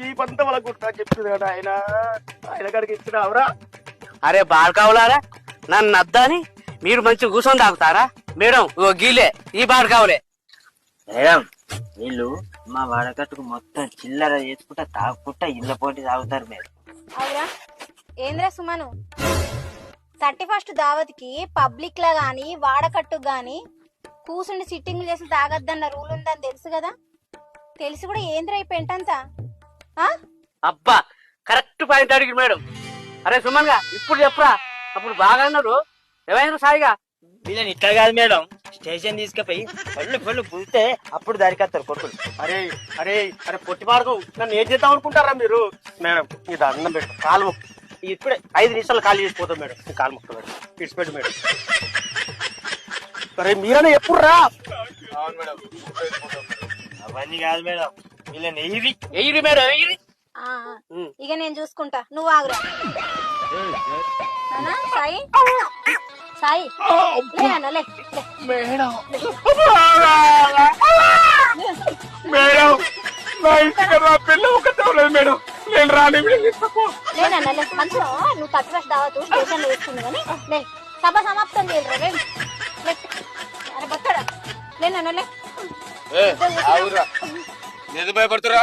ఈ పంత వాళ్ళ గుర్తా చెప్తుంది కదా ఆయన కాడికి ఇచ్చినావురా. అరే బాడకావులారా, నన్ను అద్దని మీరు మంచిగా కూర్చొని తాగుతారా? మేడం ఓ గీలే ఈ బాడకావులే. మేడం వీళ్ళు మా వాడకట్టుకు మొత్తం చిల్లర చేసుకుంటా తాగుకుంటా ఇళ్ళ పోటీ తాగుతారు మేడం. అవురా ఏంద్రా సుమను, 31st దావత్కి పబ్లిక్ లా గాని వాడకట్టు గాని కూసుండి సిట్టింగ్ చేసి తాగద్దన్న రూల్ ఉందని తెలుసు కదా. తెలిసి కూడా ఏంద్రా ఈ పెంటంతా? అబ్బా కరెక్ట్ పాయింట్ అడిగి మేడం. అరే సుమన్ గా ఇప్పుడు చెప్పరా, అప్పుడు బాగా అన్నారు ఏమైనా సాయిగా. వీళ్ళని ఇక్కడ కాదు మేడం, స్టేషన్ తీసుకుపోయి పళ్ళు పులితే అప్పుడు దారికొస్తారు కొడుకులు. అరే అరే అరే పొట్టి మార్గం, నన్ను ఏం చేద్దాం అనుకుంటారా మీరు? మేడం ఇది అన్నం పెట్టు, కాలు మొక్కు. ఇప్పుడే 5 నిమిషాలు ఖాళీ చేసిపోతాం మేడం. కాలు మొక్కు మేడం, ఇడిచిపెట్టు మేడం. అరే మీరనే ఎప్పుడు రా. అవన్నీ కాదు మేడం, వీళ్ళని ఎయిరి మేడం ఎయిరి. ఇక నేను చూసుకుంటా, నువ్వు ఆగురా. నానా, సాయి సాయి లే అన్న, లే మేడం మేడం నా ఇంటికి రా, పిల్ల ఒకటే లేదు మేడం. నేను రాని లేనన్న, లే మంచిగా నువ్వు 31st దావతు స్టేషన్ లో వేసుకుంది కానీ లే సభ సమాప్తం చేయరు. లే అరే బొత్తడా లేనన్న, లే ఎందుకు భయపడుతురా?